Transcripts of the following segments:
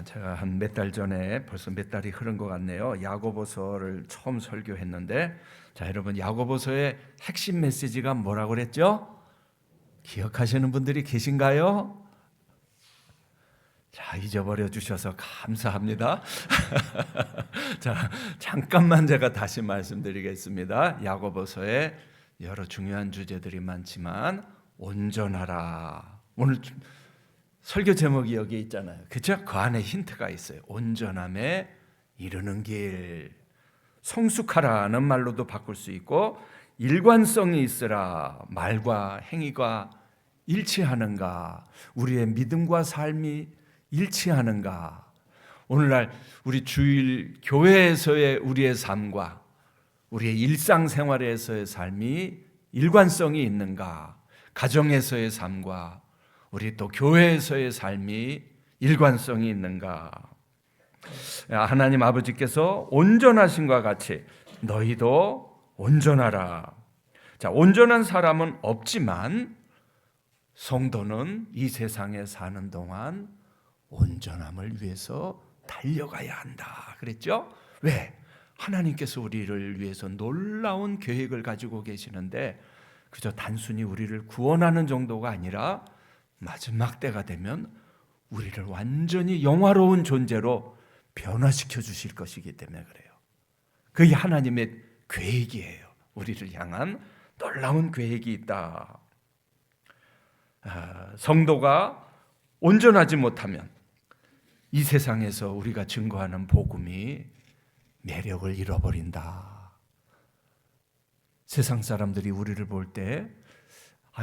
제가 한 몇 달 전에 벌써 몇 달이 흐른 것 같네요. 야고보서를 처음 설교했는데, 자, 여러분, 야고보서의 핵심 메시지가 뭐라고 그랬죠? 기억하시는 분들이 계신가요? 자, 잊어버려 주셔서 감사합니다. 자, 잠깐만 제가 다시 말씀드리겠습니다. 야고보서에 여러 중요한 주제들이 많지만 온전하라. 오늘 설교 제목이 여기 있잖아요. 그렇죠? 그 안에 힌트가 있어요. 온전함에 이르는 길. 성숙하라는 말로도 바꿀 수 있고, 일관성이 있으라. 말과 행위가 일치하는가? 우리의 믿음과 삶이 일치하는가? 오늘날 우리 주일 교회에서의 우리의 삶과 우리의 일상생활에서의 삶이 일관성이 있는가? 가정에서의 삶과 우리 또 교회에서의 삶이 일관성이 있는가? 하나님 아버지께서 온전하신과 같이 너희도 온전하라. 자, 온전한 사람은 없지만 성도는 이 세상에 사는 동안 온전함을 위해서 달려가야 한다. 그랬죠? 왜? 하나님께서 우리를 위해서 놀라운 계획을 가지고 계시는데 그저 단순히 우리를 구원하는 정도가 아니라 마지막 때가 되면 우리를 완전히 영화로운 존재로 변화시켜 주실 것이기 때문에 그래요. 그게 하나님의 계획이에요. 우리를 향한 놀라운 계획이 있다. 성도가 온전하지 못하면 이 세상에서 우리가 증거하는 복음이 매력을 잃어버린다. 세상 사람들이 우리를 볼 때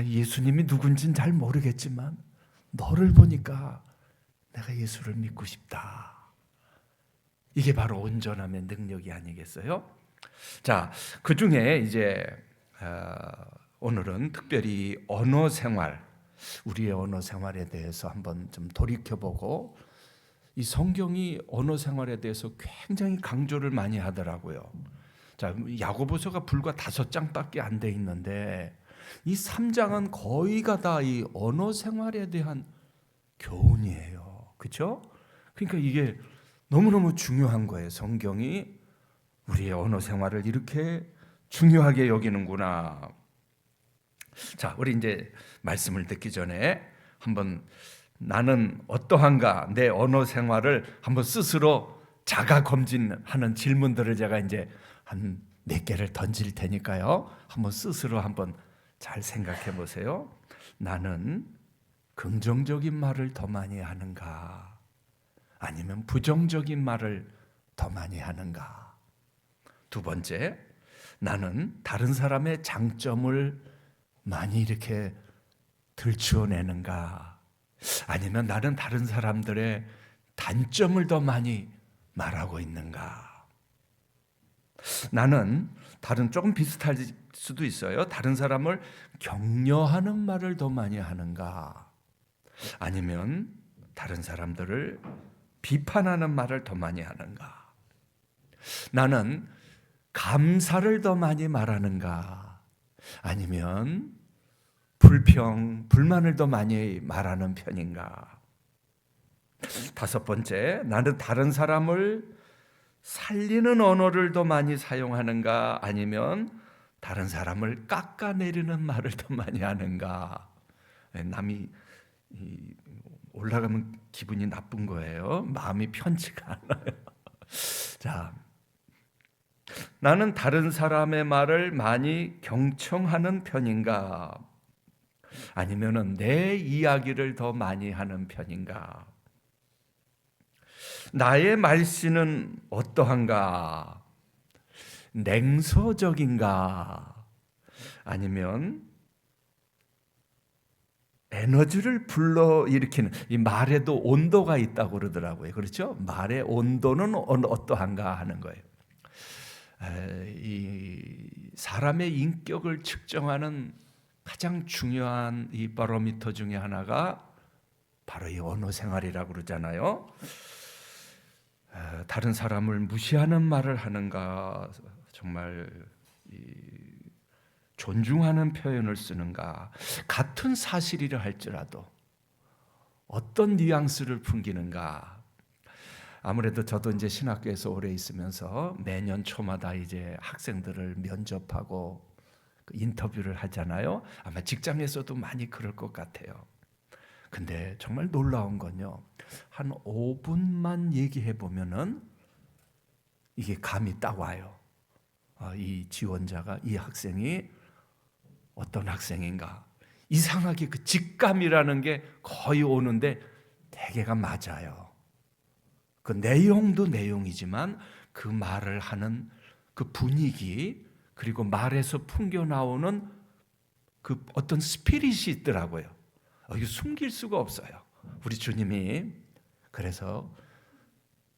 예수님이 누군지는 잘 모르겠지만 너를 보니까 내가 예수를 믿고 싶다. 이게 바로 온전함의 능력이 아니겠어요? 자, 그 중에 이제 오늘은 특별히 언어 생활, 우리의 언어 생활에 대해서 한번 좀 돌이켜보고, 이 성경이 언어 생활에 대해서 굉장히 강조를 많이 하더라고요. 자, 야고보서가 불과 5장밖에 안 돼 있는데 이 3장은 거의가 다 이 언어 생활에 대한 교훈이에요. 그렇죠? 그러니까 이게 너무너무 중요한 거예요. 성경이 우리의 언어 생활을 이렇게 중요하게 여기는구나. 자, 우리 이제 말씀을 듣기 전에 한번 나는 어떠한가, 내 언어 생활을 한번 스스로 자가 검진하는 질문들을 제가 이제 한 몇 개를 던질 테니까요. 한번 스스로 한번 잘 생각해 보세요. 나는 긍정적인 말을 더 많이 하는가? 아니면 부정적인 말을 더 많이 하는가? 두 번째, 나는 다른 사람의 장점을 많이 이렇게 들추어내는가? 아니면 나는 다른 사람들의 단점을 더 많이 말하고 있는가? 나는 조금 비슷할 수도 있어요. 다른 사람을 격려하는 말을 더 많이 하는가? 아니면 다른 사람들을 비판하는 말을 더 많이 하는가? 나는 감사를 더 많이 말하는가? 아니면 불만을 더 많이 말하는 편인가? 다섯 번째, 나는 다른 사람을 살리는 언어를 더 많이 사용하는가? 아니면 다른 사람을 깎아내리는 말을 더 많이 하는가? 남이 올라가면 기분이 나쁜 거예요. 마음이 편치가 않아요. 자, 나는 다른 사람의 말을 많이 경청하는 편인가? 아니면은 내 이야기를 더 많이 하는 편인가? 나의 말씨는 어떠한가? 냉소적인가? 아니면 에너지를 불러일으키는, 이 말에도 온도가 있다고 그러더라고요. 그렇죠? 말의 온도는 어떠한가 하는 거예요. 이 사람의 인격을 측정하는 가장 중요한 이 바로미터 중에 하나가 바로 이 언어 생활이라고 그러잖아요. 다른 사람을 무시하는 말을 하는가, 정말 존중하는 표현을 쓰는가, 같은 사실이라 할지라도 어떤 뉘앙스를 풍기는가, 아무래도 저도 이제 신학교에서 오래 있으면서 매년 초마다 이제 학생들을 면접하고 인터뷰를 하잖아요. 아마 직장에서도 많이 그럴 것 같아요. 근데 정말 놀라운 건요, 한 5분만 얘기해 보면은 이게 감이 딱 와요. 이 지원자가, 이 학생이 어떤 학생인가. 이상하게 그 직감이라는 게 거의 오는데 대개가 맞아요. 그 내용도 내용이지만 그 말을 하는 그 분위기, 그리고 말에서 풍겨 나오는 그 어떤 스피릿이 있더라고요. 이거 숨길 수가 없어요. 우리 주님이 그래서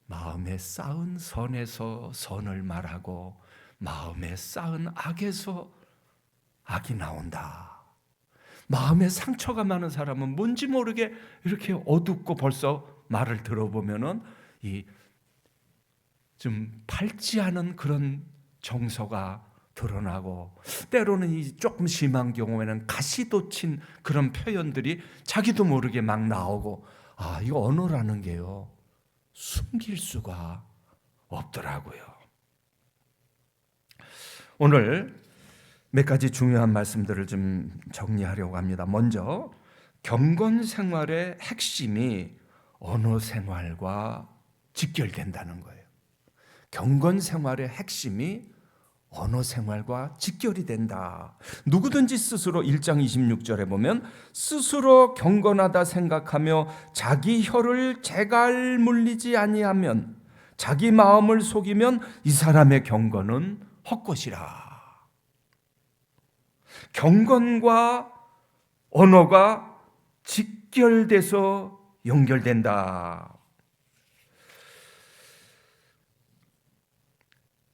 마음에 쌓은 선에서 선을 말하고 마음에 쌓은 악에서 악이 나온다. 마음에 상처가 많은 사람은 뭔지 모르게 이렇게 어둡고 벌써 말을 들어보면은 이 좀 밝지 않은 그런 정서가 드러나고, 때로는 이 조금 심한 경우에는 가시돋친 그런 표현들이 자기도 모르게 막 나오고, 이거 언어라는 게요, 숨길 수가 없더라고요. 오늘 몇 가지 중요한 말씀들을 좀 정리하려고 합니다. 먼저 경건 생활의 핵심이 언어 생활과 직결된다는 거예요. 경건 생활의 핵심이 언어 생활과 직결이 된다. 누구든지 스스로 1장 26절에 보면 스스로 경건하다 생각하며 자기 혀를 재갈 물리지 아니하면, 자기 마음을 속이면 이 사람의 경건은 헛것이라. 경건과 언어가 직결돼서 연결된다.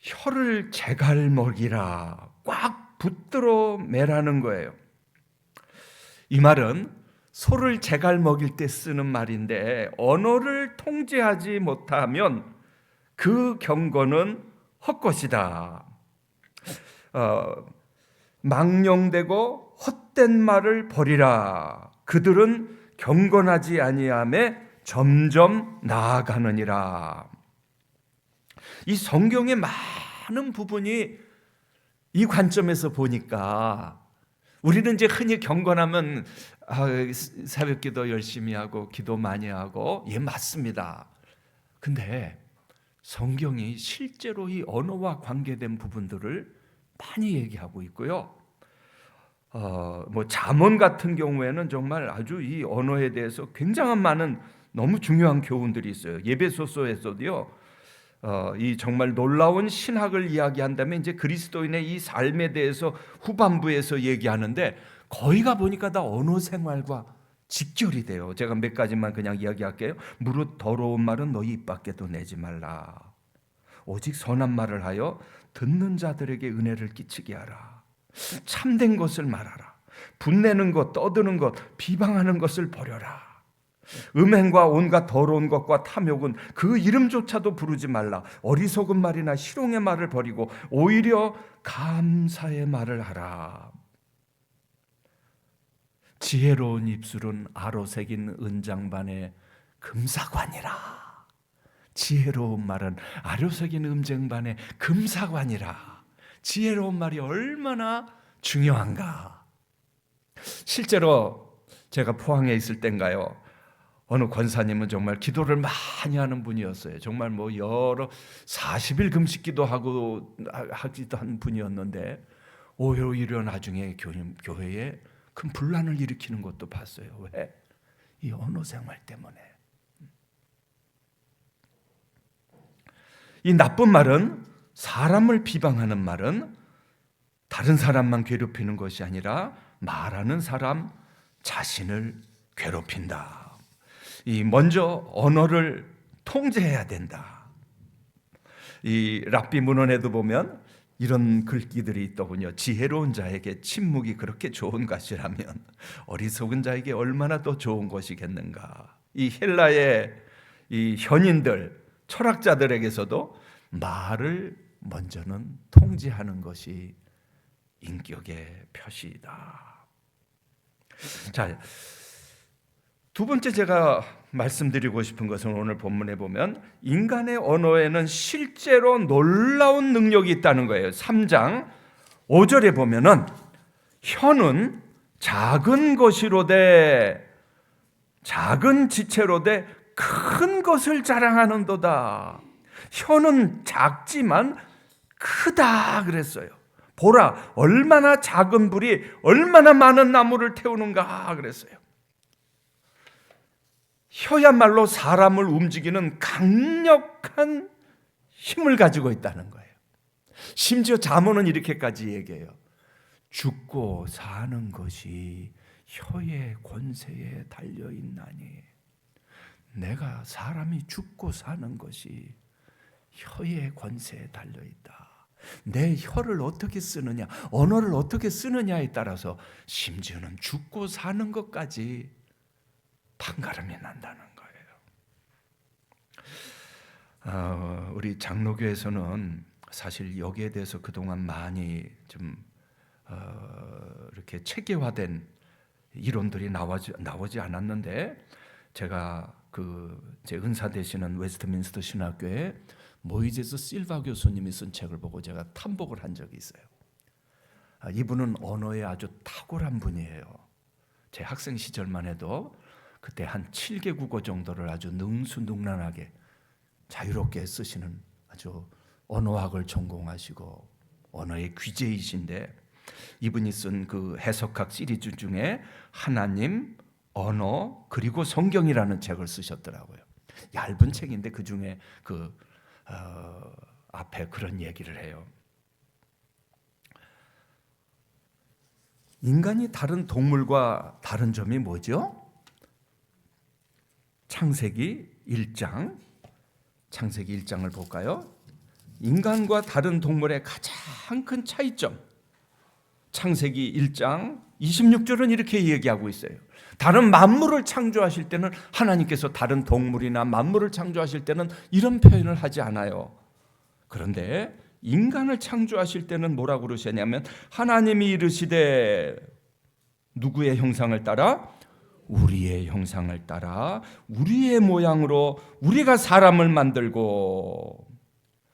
혀를 재갈먹이라, 꽉 붙들어 매라는 거예요. 이 말은 소를 재갈먹일 때 쓰는 말인데, 언어를 통제하지 못하면 그 경건은 헛것이다. 망령되고 헛된 말을 버리라. 그들은 경건하지 아니함에 점점 나아가느니라. 이 성경의 많은 부분이 이 관점에서 보니까, 우리는 이제 흔히 경건하면 새벽기도 열심히 하고 기도 많이 하고, 예, 맞습니다. 근데 성경이 실제로 이 언어와 관계된 부분들을 많이 얘기하고 있고요. 뭐 잠언 같은 경우에는 정말 아주 이 언어에 대해서 굉장한 많은 너무 중요한 교훈들이 있어요. 예배소서에서도요, 이 정말 놀라운 신학을 이야기한다면 이제 그리스도인의 이 삶에 대해서 후반부에서 얘기하는데, 거기가 보니까 다 언어 생활과 직결이 돼요. 제가 몇 가지만 그냥 이야기할게요. 무릇 더러운 말은 너희 입 밖에도 내지 말라. 오직 선한 말을 하여 듣는 자들에게 은혜를 끼치게 하라. 참된 것을 말하라. 분내는 것, 떠드는 것, 비방하는 것을 버려라. 음행과 온갖 더러운 것과 탐욕은 그 이름조차도 부르지 말라. 어리석은 말이나 희롱의 말을 버리고 오히려 감사의 말을 하라. 지혜로운 입술은 아로 새긴 은장반의 금사관이라. 지혜로운 말은 아로 새긴 은장반의 금사관이라. 지혜로운 말이 얼마나 중요한가. 실제로 제가 포항에 있을 땐가요, 어느 권사님은 정말 기도를 많이 하는 분이었어요. 정말 뭐 여러 40일 금식 기도하고 하기도 한 분이었는데, 오히려 나중에 교회에 큰 분란을 일으키는 것도 봤어요. 왜? 이 언어 생활 때문에. 이 나쁜 말은, 사람을 비방하는 말은 다른 사람만 괴롭히는 것이 아니라 말하는 사람 자신을 괴롭힌다. 이 먼저 언어를 통제해야 된다. 이 랍비 문헌에도 보면 이런 글귀들이 있더군요. 지혜로운 자에게 침묵이 그렇게 좋은 것이라면 어리석은 자에게 얼마나 더 좋은 것이겠는가. 이 헬라의 이 현인들, 철학자들에게서도 말을 먼저는 통제하는 것이 인격의 표시이다. 자, 두 번째 제가 말씀드리고 싶은 것은 오늘 본문에 보면 인간의 언어에는 실제로 놀라운 능력이 있다는 거예요. 3장 5절에 보면은 혀는 작은 것이로되 작은 지체로되 큰 것을 자랑하는도다. 혀는 작지만 크다 그랬어요. 보라, 얼마나 작은 불이 얼마나 많은 나무를 태우는가 그랬어요. 혀야말로 사람을 움직이는 강력한 힘을 가지고 있다는 거예요. 심지어 잠언은 이렇게까지 얘기해요. 죽고 사는 것이 혀의 권세에 달려있나니. 내가 사람이 죽고 사는 것이 혀의 권세에 달려있다. 내 혀를 어떻게 쓰느냐, 언어를 어떻게 쓰느냐에 따라서 심지어는 죽고 사는 것까지 판가름이 난다는 거예요. 우리 장로교에서는 사실 여기에 대해서 그동안 많이 좀 이렇게 체계화된 이론들이 나오지 않았는데, 제가 제 은사 되시는 웨스트민스터 신학교에 모이제스 실바 교수님이 쓴 책을 보고 제가 탐복을 한 적이 있어요. 이분은 언어에 아주 탁월한 분이에요. 제 학생 시절만 해도 그때 한 7개 국어 정도를 아주 능수능란하게 자유롭게 쓰시는 아주 언어학을 전공하시고 언어의 귀재이신데, 이분이 쓴 그 해석학 시리즈 중에 하나님, 언어, 그리고 성경이라는 책을 쓰셨더라고요. 얇은 책인데 그 중에 앞에 그런 얘기를 해요. 인간이 다른 동물과 다른 점이 뭐죠? 창세기 1장을 볼까요? 인간과 다른 동물의 가장 큰 차이점, 창세기 1장 26절은 이렇게 얘기하고 있어요. 다른 만물을 창조하실 때는, 하나님께서 다른 동물이나 만물을 창조하실 때는 이런 표현을 하지 않아요. 그런데 인간을 창조하실 때는 뭐라고 그러셨냐면, 하나님이 이르시되 누구의 형상을 따라? 우리의 형상을 따라 우리의 모양으로 우리가 사람을 만들고.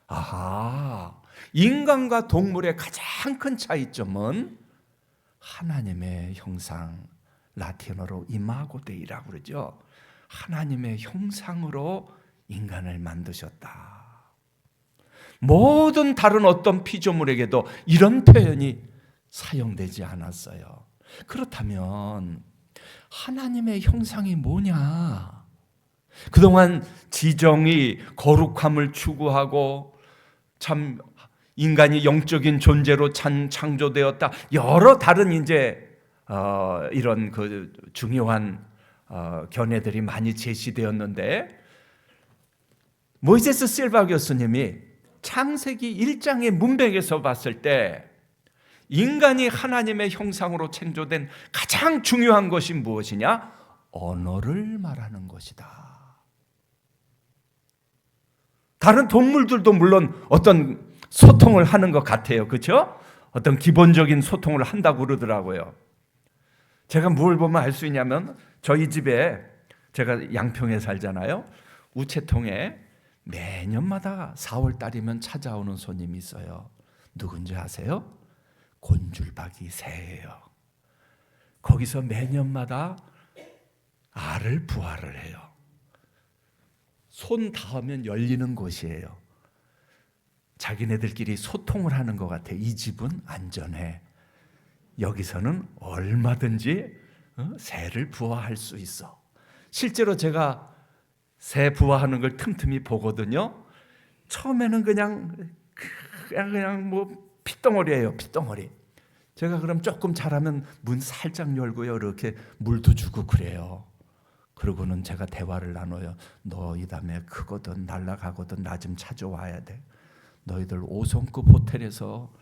아하, 인간과 동물의 가장 큰 차이점은 하나님의 형상, 라틴어로 이마고 데이라고 그러죠. 하나님의 형상으로 인간을 만드셨다. 모든 다른 어떤 피조물에게도 이런 표현이 사용되지 않았어요. 그렇다면 하나님의 형상이 뭐냐? 그동안 지정이 거룩함을 추구하고 참 인간이 영적인 존재로 창조되었다. 여러 다른 이런 중요한 견해들이 많이 제시되었는데, 모이세스 실바 교수님이 창세기 1장의 문맥에서 봤을 때 인간이 하나님의 형상으로 창조된 가장 중요한 것이 무엇이냐? 언어를 말하는 것이다. 다른 동물들도 물론 어떤 소통을 하는 것 같아요. 그렇죠? 어떤 기본적인 소통을 한다고 그러더라고요. 제가 뭘 보면 알 수 있냐면, 저희 집에, 제가 양평에 살잖아요. 우체통에 매년마다 4월 달이면 찾아오는 손님이 있어요. 누군지 아세요? 곤줄박이 새예요. 거기서 매년마다 알을 부화를 해요. 손 닿으면 열리는 곳이에요. 자기네들끼리 소통을 하는 것 같아. 이 집은 안전해. 여기서는 얼마든지 새를 부화할 수 있어. 실제로 제가 새 부화하는 걸 틈틈이 보거든요. 처음에는 그냥 뭐 핏덩어리예요, 핏덩어리. 제가 그럼 조금 잘하면 문 살짝 열고요, 이렇게 물도 주고 그래요. 그러고는 제가 대화를 나눠요. 너 이 다음에 크거든 날아가거든 나 좀 찾아와야 돼. 너희들 5성급 호텔에서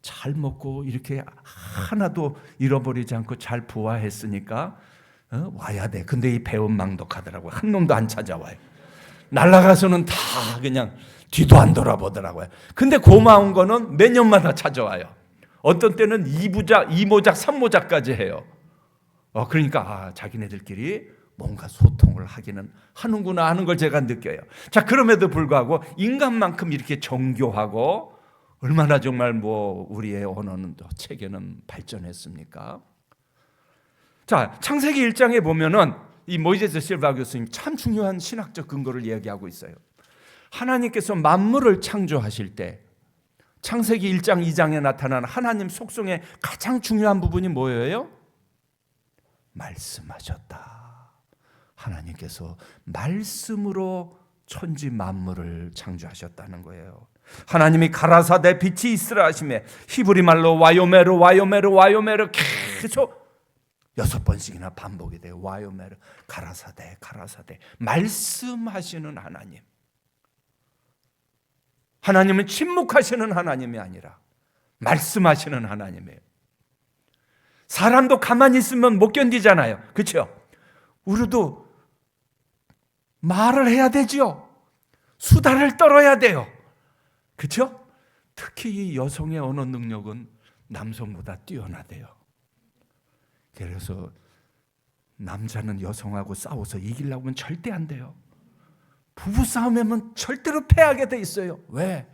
잘 먹고 이렇게 하나도 잃어버리지 않고 잘 부화했으니까 와야 돼. 근데 이 배은 망덕하더라고요. 한 놈도 안 찾아와요. 날아가서는 다 그냥 뒤도 안 돌아보더라고요. 근데 고마운 거는 매년마다 찾아와요. 어떤 때는 2모작, 3모작까지 해요. 그러니까 자기네들끼리 뭔가 소통을 하기는 하는구나 하는 걸 제가 느껴요. 자, 그럼에도 불구하고 인간만큼 이렇게 정교하고 얼마나 정말 우리의 언어는 또 체계는 발전했습니까? 자, 창세기 1장에 보면은 이 모이제스 실바 교수님 참 중요한 신학적 근거를 이야기하고 있어요. 하나님께서 만물을 창조하실 때 창세기 1장 2장에 나타난 하나님 속성의 가장 중요한 부분이 뭐예요? 말씀하셨다. 하나님께서 말씀으로 천지 만물을 창조하셨다는 거예요. 하나님이 가라사대 빛이 있으라 하시매 히브리 말로 와요메르 와요메르 와요메르 계속 6번씩이나 반복이 돼요. 와요메르 가라사대 가라사대. 말씀하시는 하나님. 하나님은 침묵하시는 하나님이 아니라 말씀하시는 하나님이에요. 사람도 가만히 있으면 못 견디잖아요. 그렇죠? 우리도 말을 해야 되죠. 수다를 떨어야 돼요. 그렇죠? 특히 이 여성의 언어 능력은 남성보다 뛰어나대요. 그래서 남자는 여성하고 싸워서 이기려고 하면 절대 안 돼요. 부부싸움에는 절대로 패하게 돼 있어요. 왜?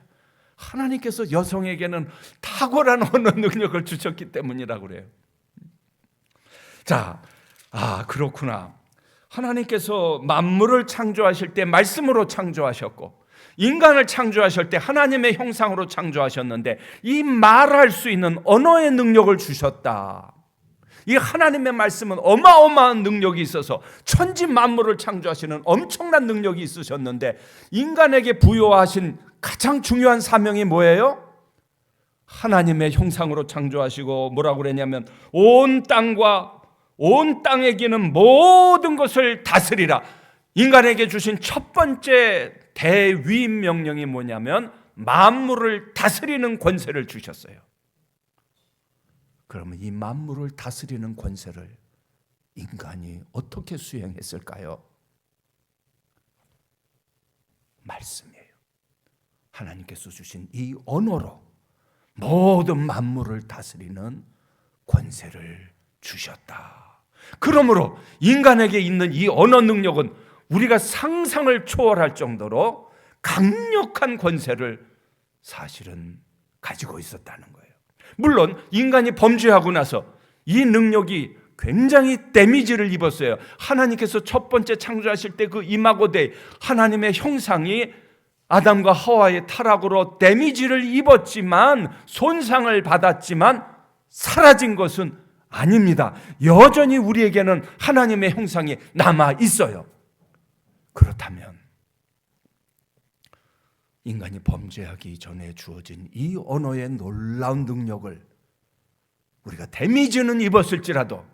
하나님께서 여성에게는 탁월한 언어 능력을 주셨기 때문이라고 그래요. 자, 그렇구나. 하나님께서 만물을 창조하실 때 말씀으로 창조하셨고 인간을 창조하실 때 하나님의 형상으로 창조하셨는데 이 말할 수 있는 언어의 능력을 주셨다. 이 하나님의 말씀은 어마어마한 능력이 있어서 천지 만물을 창조하시는 엄청난 능력이 있으셨는데 인간에게 부여하신 가장 중요한 사명이 뭐예요? 하나님의 형상으로 창조하시고 뭐라고 그랬냐면 온 땅에 기는 모든 것을 다스리라. 인간에게 주신 첫 번째 대위임 명령이 뭐냐면 만물을 다스리는 권세를 주셨어요. 그러면 이 만물을 다스리는 권세를 인간이 어떻게 수행했을까요? 말씀이에요. 하나님께서 주신 이 언어로 모든 만물을 다스리는 권세를 주셨다. 그러므로 인간에게 있는 이 언어 능력은 우리가 상상을 초월할 정도로 강력한 권세를 사실은 가지고 있었다는 거예요. 물론 인간이 범죄하고 나서 이 능력이 굉장히 데미지를 입었어요. 하나님께서 첫 번째 창조하실 때 그 이마고대 하나님의 형상이 아담과 하와의 타락으로 데미지를 입었지만 손상을 받았지만 사라진 것은 아닙니다. 여전히 우리에게는 하나님의 형상이 남아 있어요. 그렇다면 인간이 범죄하기 전에 주어진 이 언어의 놀라운 능력을 우리가 데미지는 입었을지라도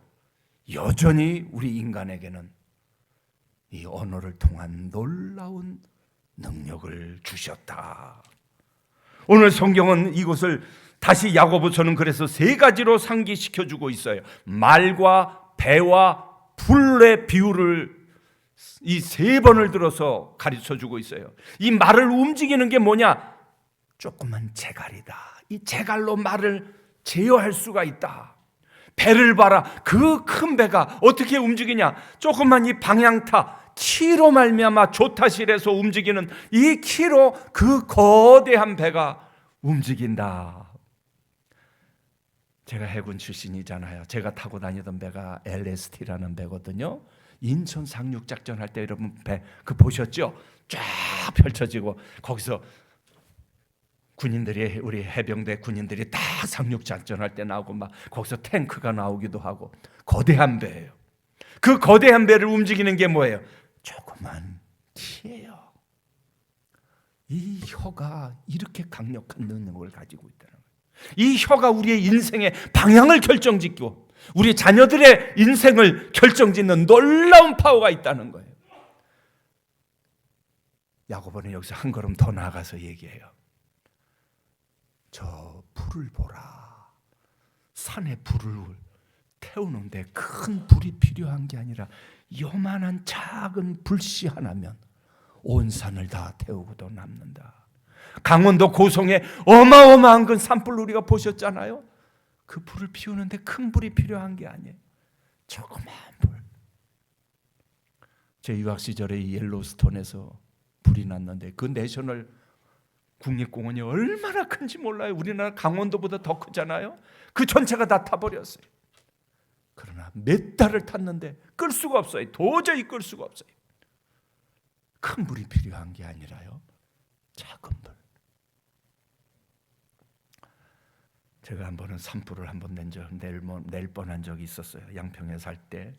여전히 우리 인간에게는 이 언어를 통한 놀라운 능력을 주셨다. 오늘 성경은 이것을 다시 야고보서는 그래서 3가지로 상기시켜주고 있어요. 말과 배와 불의 비유를 이 3번을 들어서 가르쳐주고 있어요. 이 말을 움직이는 게 뭐냐? 조그만 재갈이다. 이 재갈로 말을 제어할 수가 있다. 배를 봐라. 그 큰 배가 어떻게 움직이냐? 조그만 이 방향타 키로 말미암아 조타실에서 움직이는 이 키로 그 거대한 배가 움직인다. 제가 해군 출신이잖아요. 제가 타고 다니던 배가 LST라는 배거든요. 인천 상륙작전 할 때 여러분 배 그 보셨죠? 쫙 펼쳐지고 거기서 군인들이 우리 해병대 군인들이 다 상륙작전 할 때 나오고 막 거기서 탱크가 나오기도 하고 거대한 배예요. 그 거대한 배를 움직이는 게 뭐예요? 조그만 키예요. 이 혀가 이렇게 강력한 능력을 가지고 있다는 거예요. 이 혀가 우리의 인생의 방향을 결정짓고 우리 자녀들의 인생을 결정짓는 놀라운 파워가 있다는 거예요. 야고보는 여기서 한 걸음 더 나아가서 얘기해요. 저 불을 보라. 산에 불을 태우는데 큰 불이 필요한 게 아니라 요만한 작은 불씨 하나면 온 산을 다 태우고도 남는다. 강원도 고성에 어마어마한 그 산불 우리가 보셨잖아요. 그 불을 피우는데 큰 불이 필요한 게 아니에요. 조그만 불. 제 유학 시절에 이 옐로스톤에서 불이 났는데 그 내셔널 국립공원이 얼마나 큰지 몰라요. 우리나라 강원도보다 더 크잖아요. 그 전체가 다 타버렸어요. 그러나 몇 달을 탔는데 끌 수가 없어요. 도저히 끌 수가 없어요. 큰 불이 필요한 게 아니라요, 작은 불. 제가 한 번은 산불을 한 번 낼 뻔한 적이 있었어요. 양평에 살 때.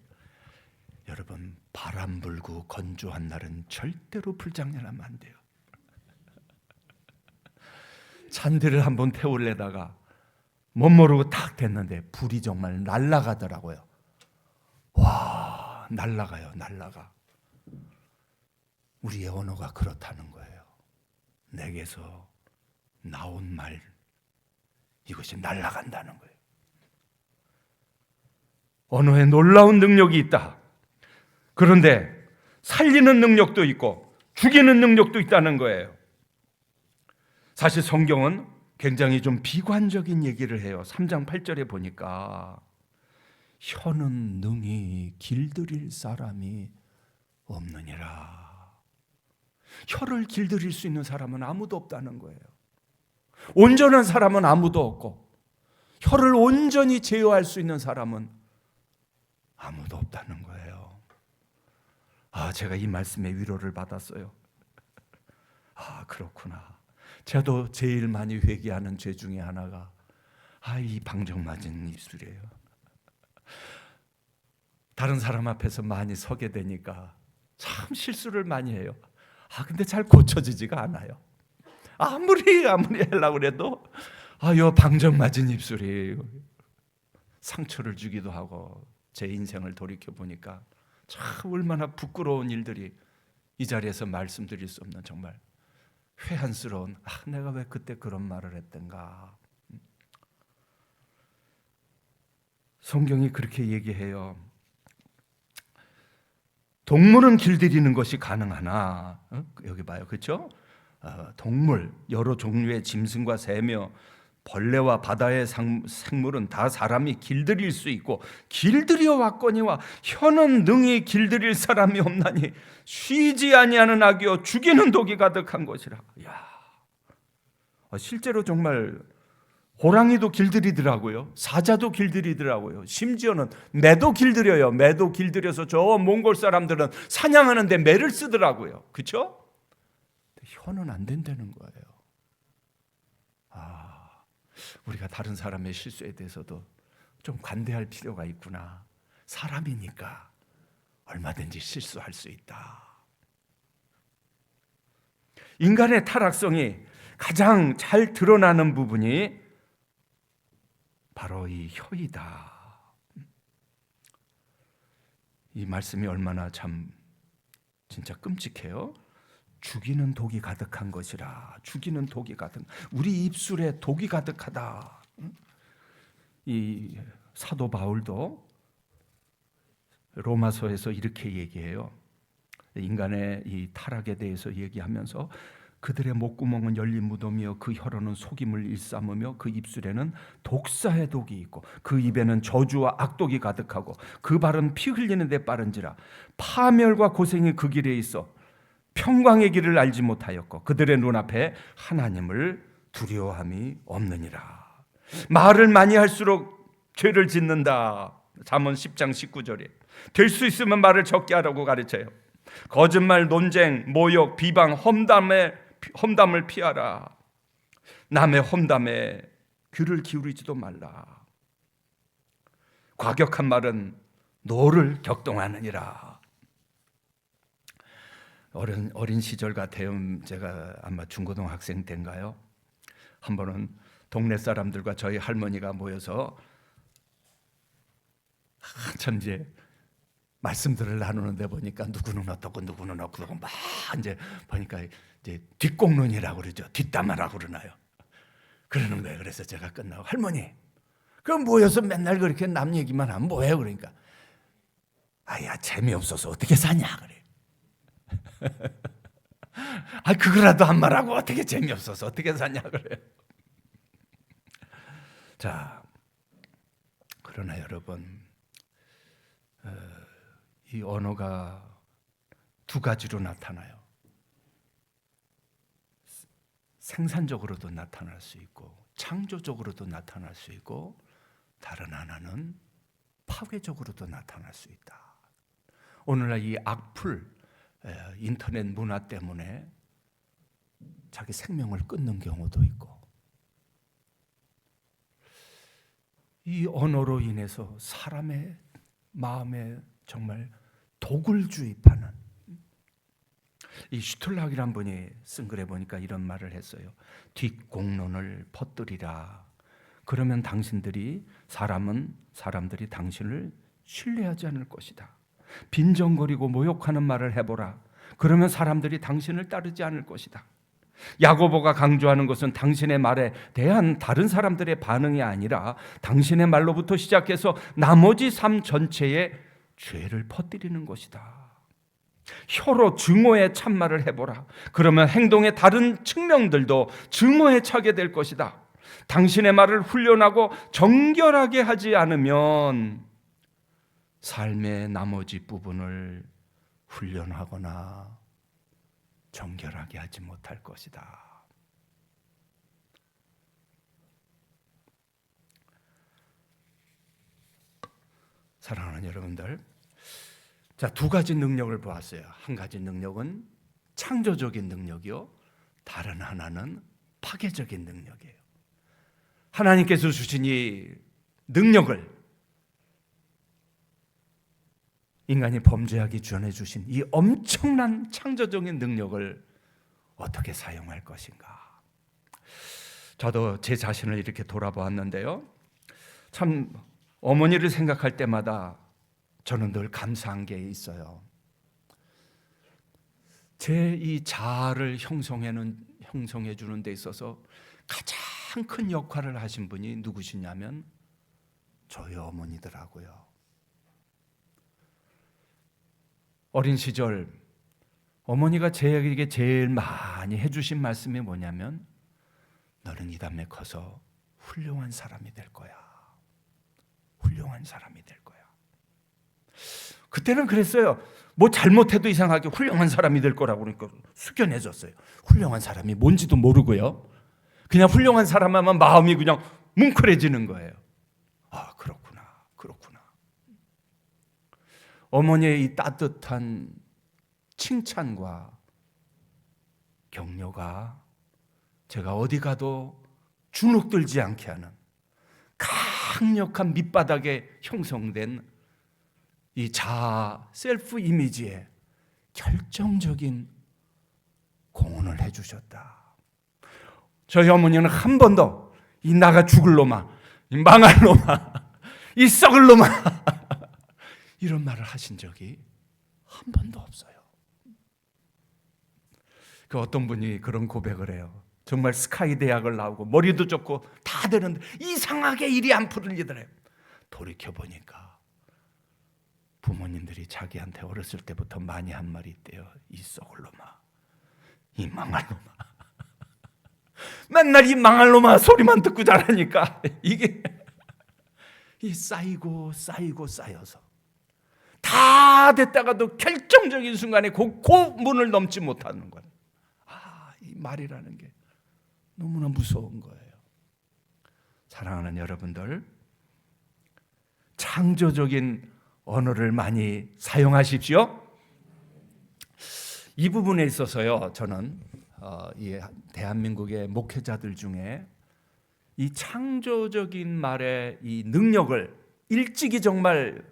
여러분, 바람 불고 건조한 날은 절대로 불장난하면 안 돼요. 잔디를 한번 태우려다가 못 모르고 탁 됐는데 불이 정말 날아가더라고요. 와, 날아가요, 날아가. 우리의 언어가 그렇다는 거예요. 내게서 나온 말, 이것이 날아간다는 거예요. 언어에 놀라운 능력이 있다. 그런데 살리는 능력도 있고 죽이는 능력도 있다는 거예요. 사실 성경은 굉장히 좀 비관적인 얘기를 해요. 3장 8절에 보니까 혀는 능히 길들일 사람이 없느니라. 혀를 길들일 수 있는 사람은 아무도 없다는 거예요. 온전한 사람은 아무도 없고 혀를 온전히 제어할 수 있는 사람은 아무도 없다는 거예요. 제가 이 말씀에 위로를 받았어요. 그렇구나. 저도 제일 많이 회개하는 죄 중에 하나가 이 방정맞은 입술이에요. 다른 사람 앞에서 많이 서게 되니까 참 실수를 많이 해요. 근데 잘 고쳐지지가 않아요. 아무리 하려고 해도 요 방정맞은 입술이 상처를 주기도 하고, 제 인생을 돌이켜 보니까 참 얼마나 부끄러운 일들이, 이 자리에서 말씀드릴 수 없는 정말 회한스러운, 내가 왜 그때 그런 말을 했던가. 성경이 그렇게 얘기해요. 동물은 길들이는 것이 가능하나, 여기 봐요, 그렇죠? 동물, 여러 종류의 짐승과 새며 벌레와 바다의 생물은 다 사람이 길들일 수 있고 길들여 왔거니와 혀는 능히 길들일 사람이 없나니 쉬지 아니하는 악이요 죽이는 독이 가득한 것이라. 실제로 정말 호랑이도 길들이더라고요. 사자도 길들이더라고요. 심지어는 매도 길들여요. 매도 길들여서 저 몽골 사람들은 사냥하는데 매를 쓰더라고요. 그렇죠? 혀는 안 된다는 거예요. 우리가 다른 사람의 실수에 대해서도 좀 관대할 필요가 있구나. 사람이니까 얼마든지 실수할 수 있다. 인간의 타락성이 가장 잘 드러나는 부분이 바로 이 혀이다. 이 말씀이 얼마나 참 진짜 끔찍해요. 죽이는 독이 가득한 것이라. 죽이는 독이 가득. 우리 입술에 독이 가득하다. 이 사도 바울도 로마서에서 이렇게 얘기해요. 인간의 이 타락에 대해서 얘기하면서 그들의 목구멍은 열린 무덤이요 그 혀로는 속임을 일삼으며 그 입술에는 독사의 독이 있고 그 입에는 저주와 악독이 가득하고 그 발은 피 흘리는 데 빠른지라. 파멸과 고생이 그 길에 있어 평강의 길을 알지 못하였고 그들의 눈앞에 하나님을 두려워함이 없느니라. 말을 많이 할수록 죄를 짓는다. 잠언 10장 19절에 될 수 있으면 말을 적게 하라고 가르쳐요. 거짓말, 논쟁, 모욕, 비방, 험담을 피하라. 남의 험담에 귀를 기울이지도 말라. 과격한 말은 노를 격동하느니라. 어린 시절 같아요. 제가 아마 중고등학생 때인가요? 한 번은 동네 사람들과 저희 할머니가 모여서 한참 이제 말씀들을 나누는데 보니까 누구는 어떻고 누구는 어떻고 막 이제 보니까 이제 뒷공론이라고 그러죠. 뒷담화라고 그러나요? 그러는 거예요. 그래서 제가 끝나고 할머니, 그럼 모여서 맨날 그렇게 남 얘기만 하면 뭐해요? 그러니까 재미없어서 어떻게 사냐 그래. 그거라도 한 말하고 어떻게 재미없어서 어떻게 사냐 그래요. 자, 그러나 여러분, 이 언어가 두 가지로 나타나요. 생산적으로도 나타날 수 있고 창조적으로도 나타날 수 있고, 다른 하나는 파괴적으로도 나타날 수 있다. 오늘날 이 악플, 인터넷 문화 때문에 자기 생명을 끊는 경우도 있고, 이 언어로 인해서 사람의 마음에 정말 독을 주입하는, 이 슈틀락이란 분이 쓴 글에 보니까 이런 말을 했어요. 뒷공론을 퍼뜨리라. 그러면 사람들이 당신을 신뢰하지 않을 것이다. 빈정거리고 모욕하는 말을 해보라. 그러면 사람들이 당신을 따르지 않을 것이다. 야고보가 강조하는 것은 당신의 말에 대한 다른 사람들의 반응이 아니라 당신의 말로부터 시작해서 나머지 삶 전체에 죄를 퍼뜨리는 것이다. 혀로 증오의 참말을 해보라. 그러면 행동의 다른 측면들도 증오에 차게 될 것이다. 당신의 말을 훈련하고 정결하게 하지 않으면 삶의 나머지 부분을 훈련하거나 정결하게 하지 못할 것이다. 사랑하는 여러분들, 자, 두 가지 능력을 보았어요. 한 가지 능력은 창조적인 능력이요, 다른 하나는 파괴적인 능력이에요. 하나님께서 주신 이 능력을, 인간이 범죄하기 전에 주신 이 엄청난 창조적인 능력을 어떻게 사용할 것인가. 저도 제 자신을 이렇게 돌아보았는데요, 참 어머니를 생각할 때마다 저는 늘 감사한 게 있어요. 제 이 자아를 형성해 주는 데 있어서 가장 큰 역할을 하신 분이 누구시냐면 저희 어머니더라고요. 어린 시절 어머니가 저에게 제일 많이 해주신 말씀이 뭐냐면, 너는 이 다음에 커서 훌륭한 사람이 될 거야. 훌륭한 사람이 될 거야. 그때는 그랬어요. 뭐 잘못해도 이상하게 훌륭한 사람이 될 거라고 그러니까 숙연해졌어요. 훌륭한 사람이 뭔지도 모르고요, 그냥 훌륭한 사람 하면 마음이 그냥 뭉클해지는 거예요. 아, 그렇구나. 어머니의 이 따뜻한 칭찬과 격려가 제가 어디 가도 주눅들지 않게 하는 강력한 밑바닥에 형성된 이 자아, 셀프 이미지에 결정적인 공헌을 해주셨다. 저희 어머니는 한 번도 이 나가 죽을 놈아, 이 망할 놈아, 이 썩을 놈아 이런 말을 하신 적이 한 번도 없어요. 그 어떤 분이 그런 고백을 해요. 정말 스카이 대학을 나오고 머리도 좋고 다 되는데 이상하게 일이 안 풀리더래요. 돌이켜보니까 부모님들이 자기한테 어렸을 때부터 많이 한 말이 있대요. 이 썩을 놈아, 이 망할 놈아. 맨날 이 망할 놈아 소리만 듣고 자라니까 이게 이 쌓이고 쌓여서 다 됐다가도 결정적인 순간에 그 문을 넘지 못하는 거예요. 이 말이라는 게 너무나 무서운 거예요. 사랑하는 여러분들, 창조적인 언어를 많이 사용하십시오. 이 부분에 있어서요, 저는 이 대한민국의 목회자들 중에 이 창조적인 말의 이 능력을 일찍이 정말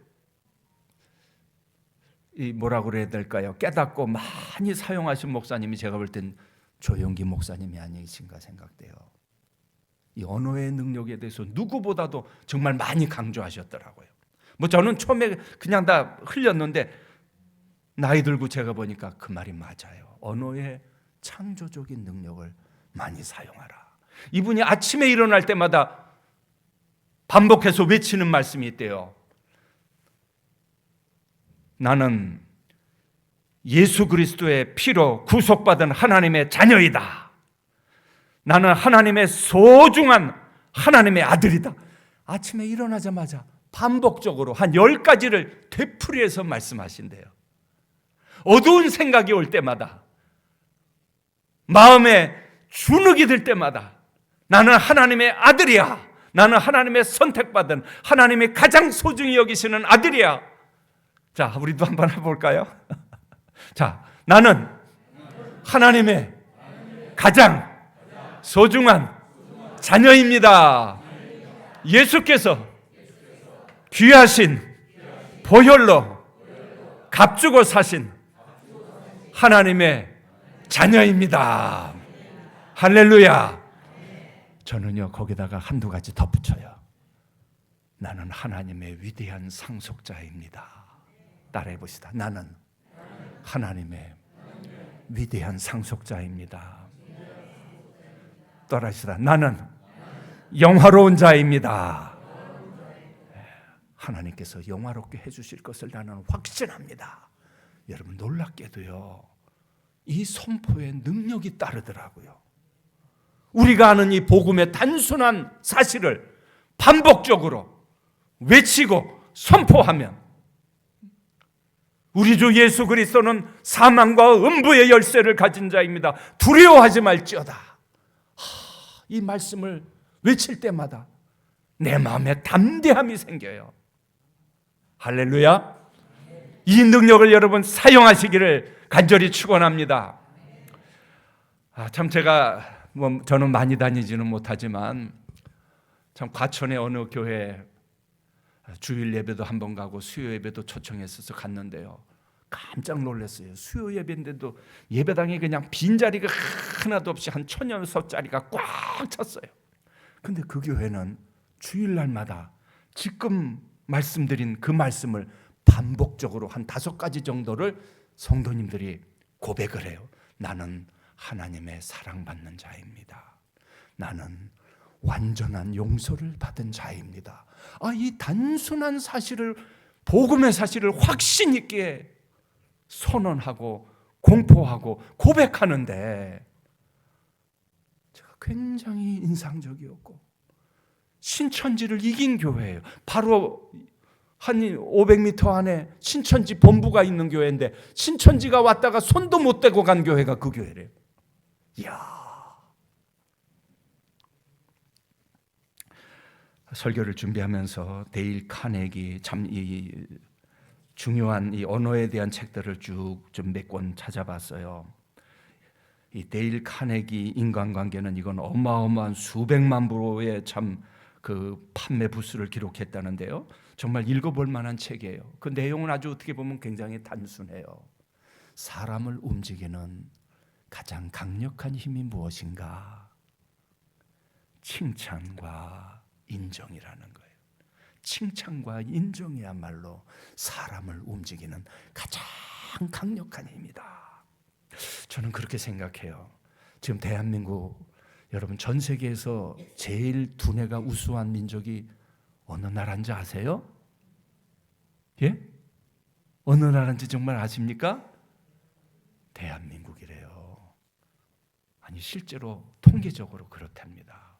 이 뭐라고 그래야 될까요? 깨닫고 많이 사용하신 목사님이 제가 볼 땐 조용기 목사님이 아니신가 생각돼요. 이 언어의 능력에 대해서 누구보다도 정말 많이 강조하셨더라고요. 뭐 저는 처음에 그냥 다 흘렸는데 나이 들고 제가 보니까 그 말이 맞아요. 언어의 창조적인 능력을 많이 사용하라. 이분이 아침에 일어날 때마다 반복해서 외치는 말씀이 있대요. 나는 예수 그리스도의 피로 구속받은 하나님의 자녀이다. 나는 하나님의 소중한 하나님의 아들이다. 아침에 일어나자마자 반복적으로 한 10가지를 되풀이해서 말씀하신대요. 어두운 생각이 올 때마다, 마음에 주눅이 들 때마다 나는 하나님의 아들이야, 나는 하나님의 선택받은, 하나님의 가장 소중히 여기시는 아들이야. 자, 우리도 한번 해볼까요? 자, 나는 하나님의 가장 소중한 자녀입니다. 예수께서 귀하신 보혈로 값주고 사신 하나님의 자녀입니다. 할렐루야. 저는요, 거기다가 한두 가지 덧붙여요. 나는 하나님의 위대한 상속자입니다. 따라해 봅시다. 나는 하나님의 위대한 상속자입니다. 따라합시다. 나는 영화로운 자입니다. 하나님께서 영화롭게 해주실 것을 나는 확신합니다. 여러분, 놀랍게도요, 이 선포의 능력이 따르더라고요. 우리가 아는 이 복음의 단순한 사실을 반복적으로 외치고 선포하면 우리 주 예수 그리스도는 사망과 음부의 열쇠를 가진 자입니다. 두려워하지 말지어다. 이 말씀을 외칠 때마다 내 마음에 담대함이 생겨요. 할렐루야. 이 능력을 여러분 사용하시기를 간절히 축원합니다. 참 제가 저는 많이 다니지는 못하지만 참 과천의 어느 교회 주일 예배도 한번 가고 수요 예배도 초청했어서 갔는데요, 깜짝 놀랐어요. 수요 예배인데도 예배당에 그냥 빈자리가 하나도 없이 한 1,000여석자리가 꽉 찼어요. 근데 그 교회는 주일날마다 지금 말씀드린 그 말씀을 반복적으로 한 5가지 정도를 성도님들이 고백을 해요. 나는 하나님의 사랑받는 자입니다. 나는 완전한 용서를 받은 자입니다. 이 단순한 사실을, 복음의 사실을 확신 있게 선언하고 공포하고 고백하는데 제가 굉장히 인상적이었고, 신천지를 이긴 교회예요. 바로 한 500m 안에 신천지 본부가 있는 교회인데 신천지가 왔다가 손도 못 대고 간 교회가 그 교회래요. 이야. 설교를 준비하면서 데일 카네기 참 중요한 이 언어에 대한 책들을 쭉 좀 몇 권 찾아봤어요. 이 데일 카네기 인간관계는 이건 어마어마한 수백만 부의 참 그 판매 부수를 기록했다는데요. 정말 읽어볼 만한 책이에요. 그 내용은 아주 어떻게 보면 굉장히 단순해요. 사람을 움직이는 가장 강력한 힘이 무엇인가? 칭찬과 인정이라는 거예요. 칭찬과 인정이야말로 사람을 움직이는 가장 강력한 힘이다. 저는 그렇게 생각해요. 지금 대한민국, 여러분 전 세계에서 제일 두뇌가 우수한 민족이 어느 나라인지 아세요? 예? 어느 나라인지 정말 아십니까? 대한민국이래요. 아니 실제로 통계적으로 그렇답니다.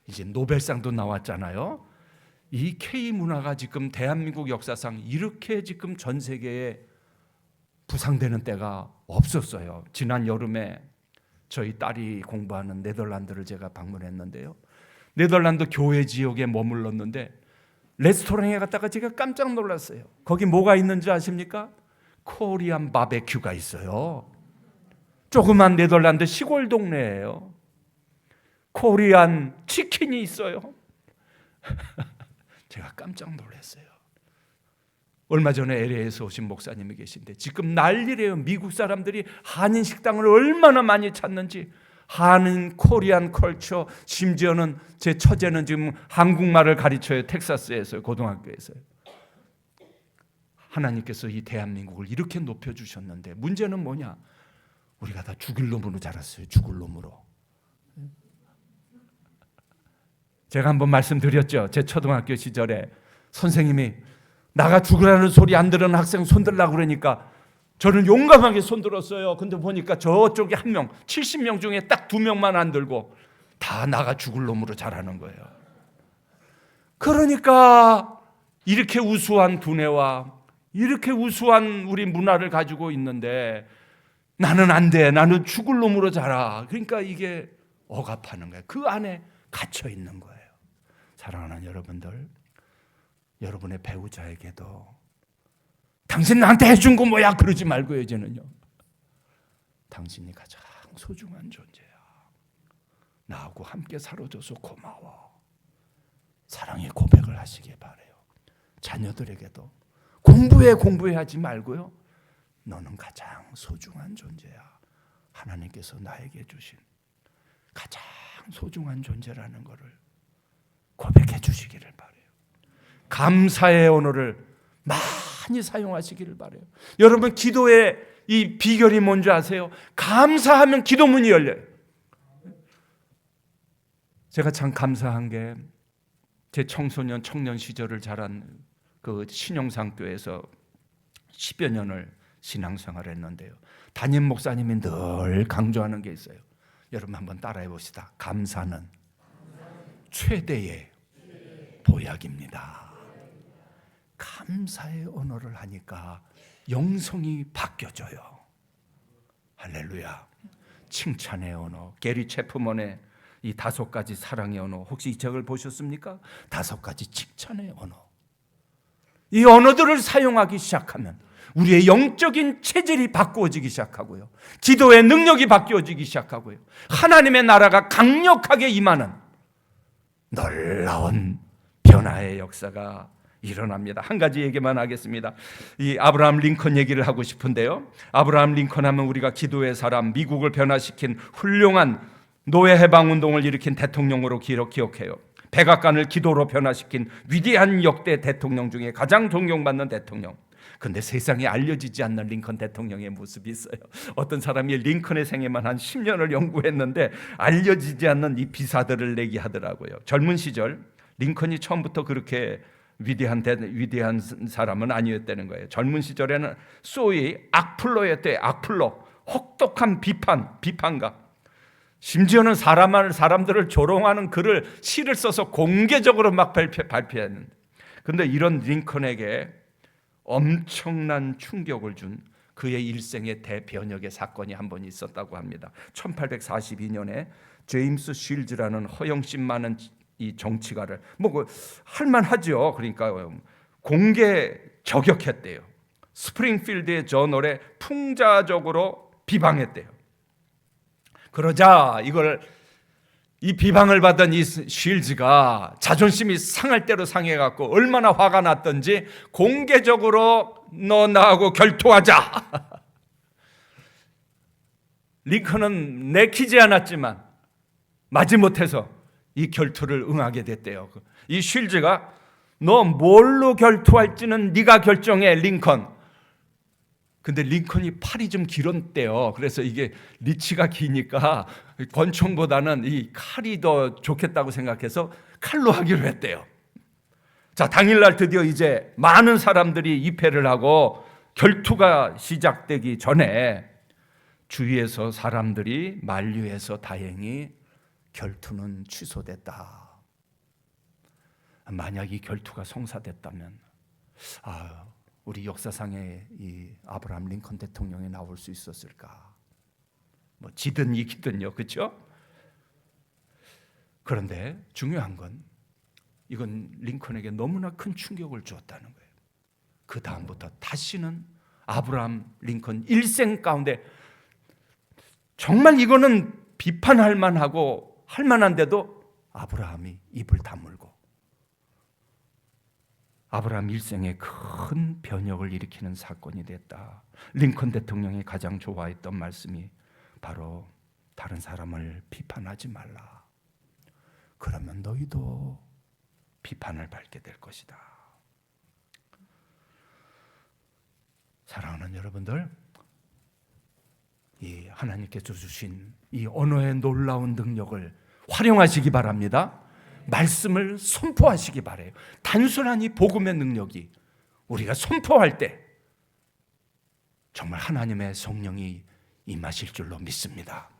이제 노벨상도 나왔잖아요. 이 K문화가 지금 대한민국 역사상 이렇게 지금 전 세계에 부상되는 때가 없었어요. 지난 여름에 저희 딸이 공부하는 네덜란드를 제가 방문했는데요, 네덜란드 교회 지역에 머물렀는데 레스토랑에 갔다가 제가 깜짝 놀랐어요. 거기 뭐가 있는지 아십니까? 코리안 바베큐가 있어요. 조그만 네덜란드 시골 동네예요. 코리안 치킨이 있어요. 제가 깜짝 놀랐어요. 얼마 전에 LA에서 오신 목사님이 계신데 지금 난리래요. 미국 사람들이 한인 식당을 얼마나 많이 찾는지. 한인 코리안 컬처, 심지어는 제 처제는 지금 한국말을 가르쳐요. 텍사스에서요, 고등학교에서요. 하나님께서 이 대한민국을 이렇게 높여주셨는데 문제는 뭐냐? 우리가 다 죽을 놈으로 자랐어요. 죽을 놈으로. 제가 한번 말씀드렸죠. 제 초등학교 시절에 선생님이 나가 죽으라는 소리 안 들은 학생 손들라고 그러니까 저는 용감하게 손들었어요. 근데 보니까 저쪽에 한 명, 70명 중에 딱 2명만 안 들고 다 나가 죽을 놈으로 자라는 거예요. 그러니까 이렇게 우수한 두뇌와 이렇게 우수한 우리 문화를 가지고 있는데 나는 안 돼, 나는 죽을 놈으로 자라. 그러니까 이게 억압하는 거예요. 그 안에 갇혀 있는 거예요. 사랑하는 여러분들, 여러분의 배우자에게도 당신 나한테 해준 거 뭐야 그러지 말고요. 이제는요, 당신이 가장 소중한 존재야. 나하고 함께 살아줘서 고마워. 사랑의 고백을 하시기 바라요. 자녀들에게도 공부해 하지 말고요, 너는 가장 소중한 존재야. 하나님께서 나에게 주신 가장 소중한 존재라는 것을 고백해 주시기를 바라요. 감사의 언어를 많이 사용하시기를 바라요. 여러분, 기도의 이 비결이 뭔지 아세요? 감사하면 기도문이 열려요. 제가 참 감사한 게 제 청소년 청년 시절을 자란 그 신영상교회에서 10여 년을 신앙생활을 했는데요, 담임 목사님이 늘 강조하는 게 있어요. 여러분 한번 따라해 봅시다. 감사는 최대의 보약입니다. 감사의 언어를 하니까 영성이 바뀌어져요. 할렐루야. 칭찬의 언어, 게리 체프먼의 이 5가지 사랑의 언어, 혹시 이 책을 보셨습니까? 5가지 칭찬의 언어. 이 언어들을 사용하기 시작하면 우리의 영적인 체질이 바꾸어지기 시작하고요, 기도의 능력이 바뀌어지기 시작하고요, 하나님의 나라가 강력하게 임하는 놀라운 변화의 역사가 일어납니다. 한 가지 얘기만 하겠습니다. 이 아브라함 링컨 얘기를 하고 싶은데요, 아브라함 링컨 하면 우리가 기도의 사람, 미국을 변화시킨 훌륭한 노예 해방 운동을 일으킨 대통령으로 기억해요. 백악관을 기도로 변화시킨 위대한 역대 대통령 중에 가장 존경받는 대통령. 근데 세상에 알려지지 않는 링컨 대통령의 모습이 있어요. 어떤 사람이 링컨의 생애만 한 10년을 연구했는데 알려지지 않는 이 비사들을 내게 하더라고요. 젊은 시절 링컨이 처음부터 그렇게 위대한 사람은 아니었다는 거예요. 젊은 시절에는 소위 악플러였대요. 악플러, 혹독한 비판가. 심지어는 사람들을 조롱하는 글을, 시를 써서 공개적으로 막 발표했는데, 그런데 이런 링컨에게 엄청난 충격을 준 그의 일생의 대변혁의 사건이 한 번 있었다고 합니다. 1842년에 제임스 쉴즈라는 허영심 많은 이 정치가를 할만하죠. 그러니까 공개 저격했대요. 스프링필드의 저널에 풍자적으로 비방했대요. 그러자 이 비방을 받은 이 쉴즈가 자존심이 상할 대로 상해갖고 얼마나 화가 났던지 공개적으로 너 나하고 결투하자. 링컨은 내키지 않았지만 마지못해서 이 결투를 응하게 됐대요. 이 쉴즈가 너 뭘로 결투할지는 네가 결정해, 링컨. 근데 링컨이 팔이 좀 길었대요. 그래서 이게 리치가 기니까 권총보다는 이 칼이 더 좋겠다고 생각해서 칼로 하기로 했대요. 자, 당일날 드디어 이제 많은 사람들이 입회를 하고 결투가 시작되기 전에 주위에서 사람들이 만류해서 다행히 결투는 취소됐다. 만약 이 결투가 성사됐다면 우리 역사상에 이 아브라함 링컨 대통령이 나올 수 있었을까? 지든 이기든요, 그렇죠? 그런데 중요한 건 이건 링컨에게 너무나 큰 충격을 주었다는 거예요. 그 다음부터 다시는 아브라함 링컨 일생 가운데 정말 이거는 비판할 만하고 할 만한데도 아브라함이 입을 다물고 아브라함 일생에 큰 변혁을 일으키는 사건이 됐다. 링컨 대통령이 가장 좋아했던 말씀이 바로 다른 사람을 비판하지 말라. 그러면 너희도 비판을 받게 될 것이다. 사랑하는 여러분들, 이 하나님께서 주신 이 언어의 놀라운 능력을 활용하시기 바랍니다. 말씀을 선포하시기 바라요. 단순한 이 복음의 능력이 우리가 선포할 때 정말 하나님의 성령이 임하실 줄로 믿습니다.